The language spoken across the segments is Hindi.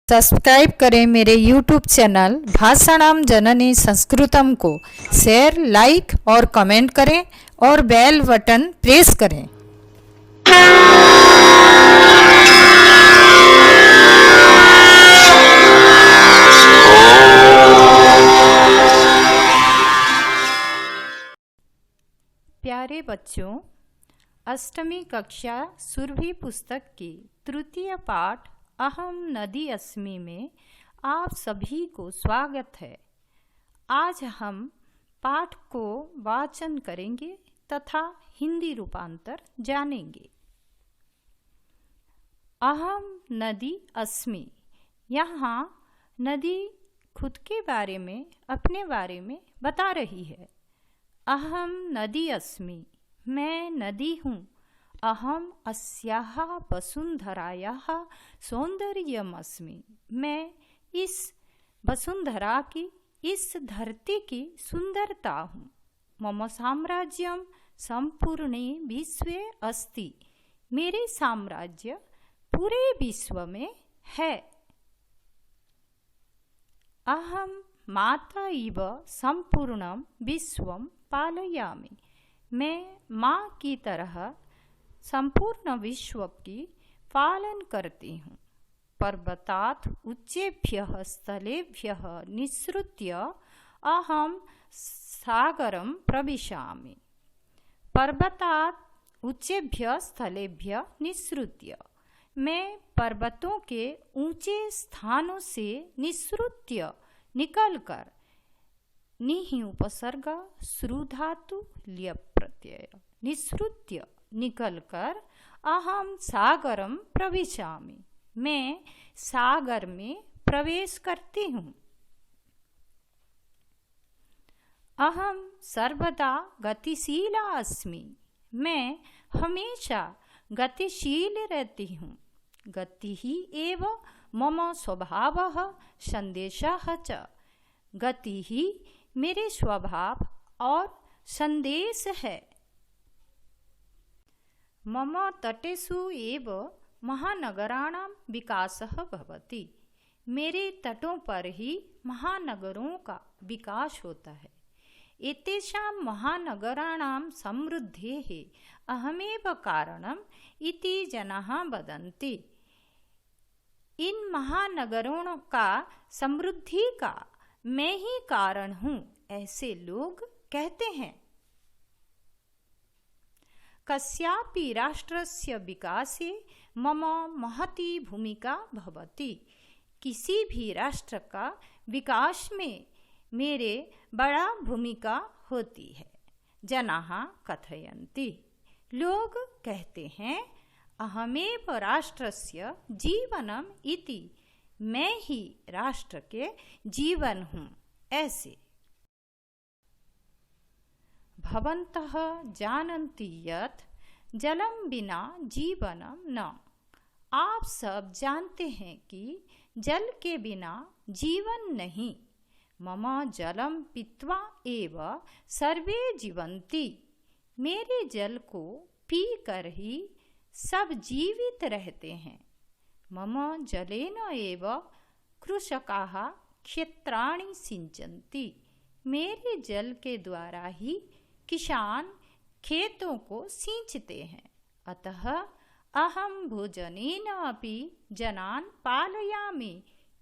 सब्सक्राइब करें मेरे YouTube चैनल भाषाणाम जननी संस्कृतम को। शेयर, लाइक और कमेंट करें और बेल बटन प्रेस करें। प्यारे बच्चों, अष्टमी कक्षा सुरभि पुस्तक की तृतीय पाठ अहम नदी अस्मि में आप सभी को स्वागत है। आज हम पाठ को वाचन करेंगे तथा हिंदी रूपांतर जानेंगे। अहम नदी अस्मि, यहाँ नदी खुद के बारे में, अपने बारे में बता रही है। अहम नदी अस्मि, मैं नदी हूँ। अहम अस्याः वसुंधरायाः सौंदर्यमस्मि, मैं इस वसुंधरा की, इस धरती की सुंदरता हूँ। मम साम्राज्यम संपूर्णे विश्वे अस्ति, मेरे साम्राज्य पूरे विश्व में है। अहम माता इव संपूर्णम विश्वम पालयामि, मैं माँ की तरह संपूर्ण विश्व की पालन करती हूँ। पर्वतात् उच्चेभ्यः स्थलेभ्यः निःसृत्य अहम सागरं प्रविशामि। पर्वतात् उच्चेभ्यः स्थलेभ्यः निःसृत्य, मैं पर्वतों के ऊंचे स्थानों से निःसृत्य निकलकर, निहि उपसर्ग श्रु धातु ल्य प्रत्यय, निःसृत्य निकलकर अहम सागरम प्रविशामि, मैं सागर में प्रवेश करती हूँ। अहम सर्वदा गतिशीला अस्मि, मैं हमेशा गतिशील रहती हूँ। गति ही एव मम स्वभावः संदेशः च, गति ही मेरे स्वभाव और संदेश है। मम तटेषु एव महानगराणां विकासः भवति, मेरे तटों पर ही महानगरों का विकास होता है। एतेषां महानगराणां समृद्धेः अहमेव कारणम् इति जनाः वदन्ति, इन महानगरों का समृद्धि का मैं ही कारण हूँ, ऐसे लोग कहते हैं। कस्यापि राष्ट्रस्य विकासे मम महती भूमिका भवति, किसी भी राष्ट्र का विकास में मेरे बड़ा भूमिका होती है। जनाः कथयन्ति, लोग कहते हैं। अहमेव राष्ट्रस्य जीवनम् इति, मैं ही राष्ट्र के जीवन हूँ, ऐसे। भवन्तः जानन्ति यत् जलम बिना जीवनम न, आप सब जानते हैं कि जल के बिना जीवन नहीं। मम जलम पीत्वा एव सर्वे जीवन्ति, मेरे जल को पी कर ही सब जीवित रहते हैं। मम जलेन एव कृषकाः क्षेत्राणि सिंचन्ति, मेरे जल के द्वारा ही किसान खेतों को सींचते हैं। अतः अहम भोजनेन अपि जनान् पालयामि,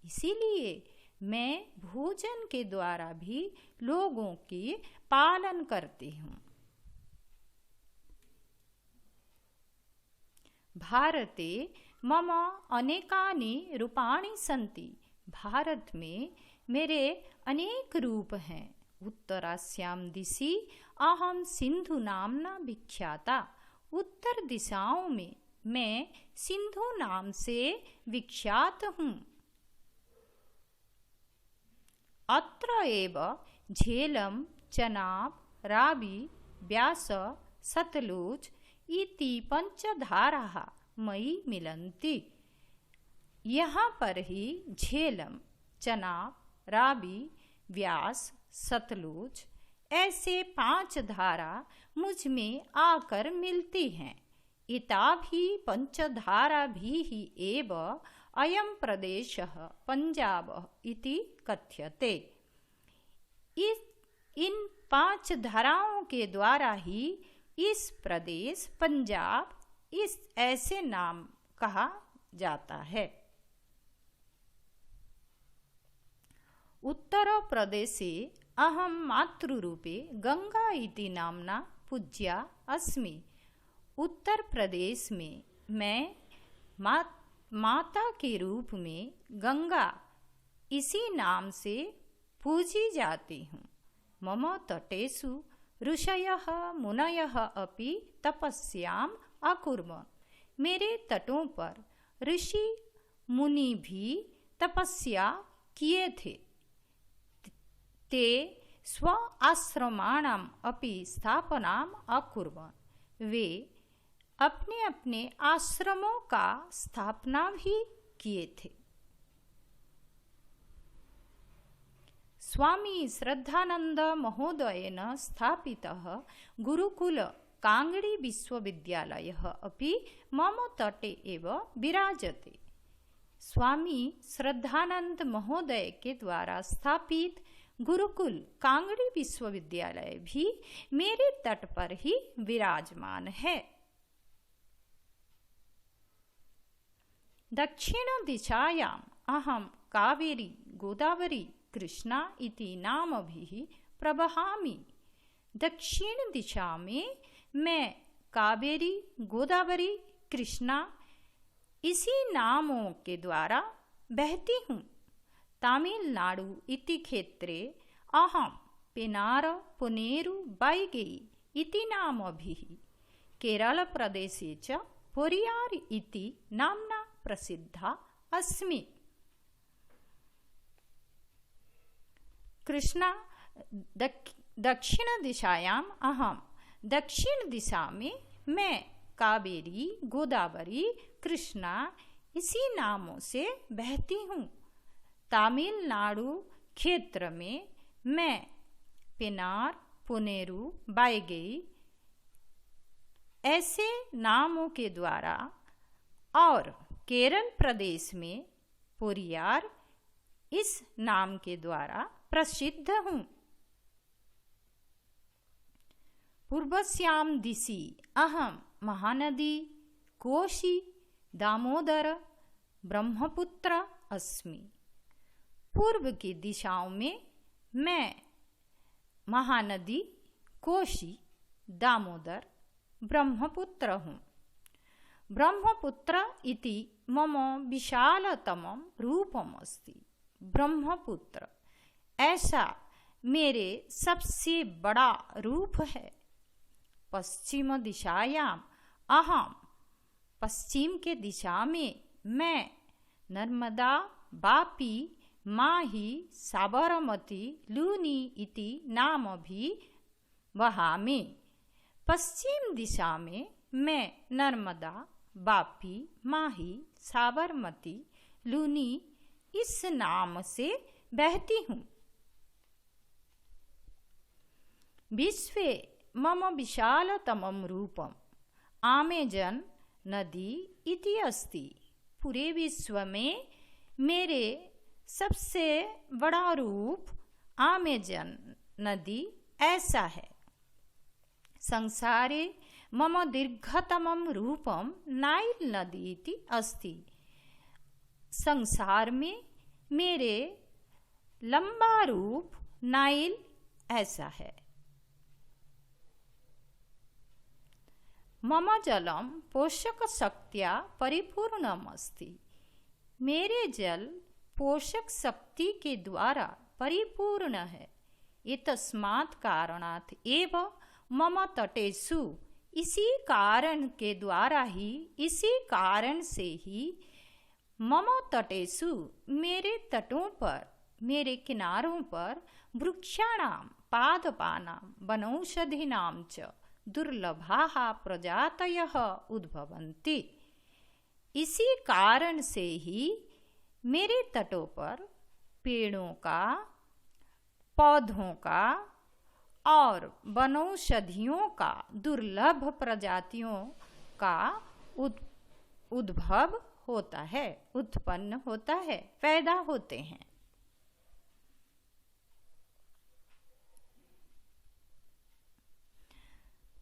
इसीलिए मैं भोजन के द्वारा भी लोगों की पालन करती हूँ। भारते मम अनेकानि रूपाणि सन्ति, भारत में मेरे अनेक रूप हैं। उत्तरास्यां दिशि अहम सिंधु नामना विख्याता, उत्तर दिशाओं में मैं सिंधु नाम से विख्यात हूँ। अत्र एव झेलम चनाब रावी व्यास सतलुज इति पंचधाराः मयि मिलन्ति, यहाँ पर ही झेलम, चनाब, रावी, व्यास, सतलुज ऐसे 5 धारा मुझ में आकर मिलती हैं। इता भी पंचधारा भी ही एव अयं प्रदेशः पंजाब इति कथ्यते। इन 5 धाराओं के द्वारा ही इस प्रदेश पंजाब इस ऐसे नाम कहा जाता है। उत्तर प्रदेशे अहं मातृरूपे गंगा इति नाम्ना पूज्या अस्मि। उत्तर प्रदेश में मैं माता के रूप में गंगा इसी नाम से पूजी जाती हूँ। मम तटेषु ऋषयः मुनयः अपि तपस्याम् अकुर्वन्। मेरे तटों पर ऋषि मुनि भी तपस्या किए थे। ते स्व आश्रमाणाम् अपि स्थापनाम् अकुर्वन्। वे अपने अपने आश्रमों का स्थापना भी किए थे। स्वामी श्रद्धानंद महोदयेन स्थापितः गुरुकुल कांगड़ी विश्वविद्यालयः अपि मम तटे एव विराजते। स्वामी श्रद्धानंद महोदय के द्वारा स्थापित गुरुकुल कांगड़ी विश्वविद्यालय भी मेरे तट पर ही विराजमान है। दक्षिण दिशायाम् अहं कावेरी गोदावरी कृष्णा इति नामभिः प्रवहामि। दक्षिण दिशा में मैं कावेरी गोदावरी कृष्णा इसी नामों के द्वारा बहती हूँ। तमिलनाडु इति क्षेत्रे अहं पेनार पुनेरु बैगई इति नामभिः केरल प्रदेशे च पोरियार इति नाम्ना प्रसिद्धा अस्मि। कृष्णा दक्षिण दिशायाम् अहं दक्षिण दिशा में मैं कावेरी गोदावरी कृष्णा इसी नामों से बहती हूँ। तमिलनाडु क्षेत्र में मैं पेनार पुनेरु बैगई ऐसे नामों के द्वारा और केरल प्रदेश में पोरियार इस नाम के द्वारा प्रसिद्ध हूँ। पूर्वस्यां दिशि अहं महानदी कोशी दामोदर ब्रह्मपुत्र अस्मि। पूर्व की दिशाओं में मैं महानदी कोशी दामोदर ब्रह्मपुत्र हूँ। ब्रह्मपुत्र इति मम विशालतमं रूपम् अस्ति। ब्रह्मपुत्र ऐसा मेरे सबसे बड़ा रूप है। पश्चिम दिशायाम अहम पश्चिम के दिशा में मैं नर्मदा वापी माही साबरमती लूनी इति नाम भी वहामि। पश्चिम दिशा में मैं नर्मदा वापी माही साबरमती लूनी इस नाम से बहती हूँ। विश्वे मम विशालतमं रूपम् आमेजन नदी इति अस्ति। पूरे विश्व में मेरे सबसे बड़ा रूप आमेजन नदी ऐसा है। संसारे मम दीर्घतमं रूपं नाइल नदी इति अस्ति। संसार में मेरे लंबा रूप नाइल ऐसा है। मम जलम पोषक शक्त्या परिपूर्णम अस्ति। मेरे जल पोषक शक्ति के द्वारा परिपूर्ण है। एतस्मात् कारणात् एव मम तटेषु इसी कारण के द्वारा ही इसी कारण से ही मम तटेषु मेरे तटों पर मेरे किनारों पर वृक्षाणां पादपानां वनौषधीनां च दुर्लभाः प्रजातयः उद्भवन्ति। इसी कारण से ही मेरे तटों पर पेड़ों का पौधों का और वनौषधियों का दुर्लभ प्रजातियों का उद्भव होता है, उत्पन्न होता है, पैदा होते हैं।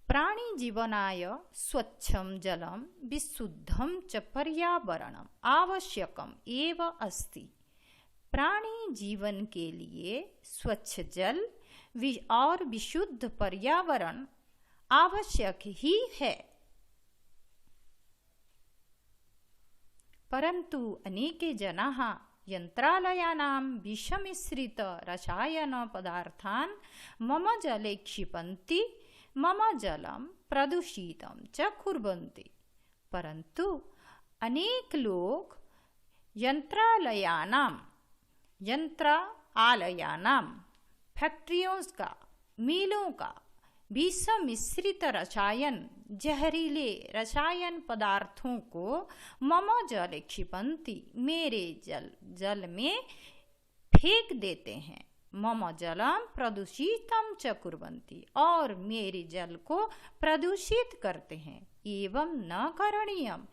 प्राणी जीवनाय स्वच्छं जलं विशुद्धं च पर्यावरणम् आवश्यकम् एव अस्ति। प्राणी जीवन के लिए स्वच्छ जल और विशुद्ध पर्यावरण आवश्यक ही है। परंतु अनेके जनाः यंत्रालयानां विषमिश्रित रसायन पदार्थान् मम जले क्षिपन्ति, मम जलं प्रदूषितं च कुर्वन्ति। परंतु अनेक लोग यंत्रालयानां फैक्ट्रियों का, मिलों का विषम मिश्रित रसायन, जहरीले रसायन पदार्थों को मम जल क्षिपन्ति, मेरे जल में फेंक देते हैं। मम जलम प्रदूषितम च कुर्वन्ति, और मेरे जल को प्रदूषित करते हैं। एवं न करणीयम,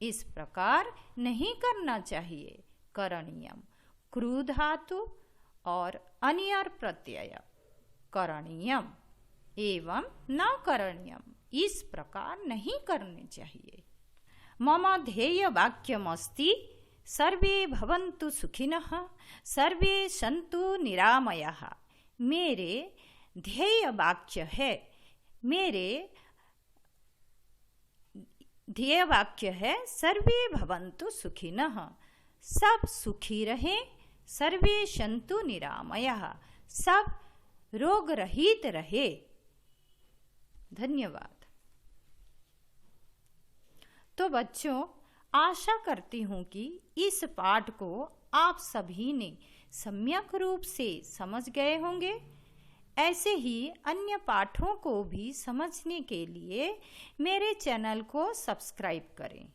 इस प्रकार नहीं करना चाहिए। करणीयम क्रू धातु और अन्यर प्रत्यय, करणीयम एवं न करणीयम, इस प्रकार नहीं करने चाहिए। मम ध्येय वाक्यमस्ति सर्वे भवन्तु सुखिनः, सर्वे सन्तु निरामयाः। मेरे ध्येय वाक्य है, सर्वे भवन्तु सुखिनः, सब सुखी रहें, सर्वे सन्तु निरामयाः, सब रोग रहित रहे। धन्यवाद। तो बच्चों, आशा करती हूँ कि इस पाठ को आप सभी ने सम्यक रूप से समझ गए होंगे। ऐसे ही अन्य पाठों को भी समझने के लिए मेरे चैनल को सब्सक्राइब करें।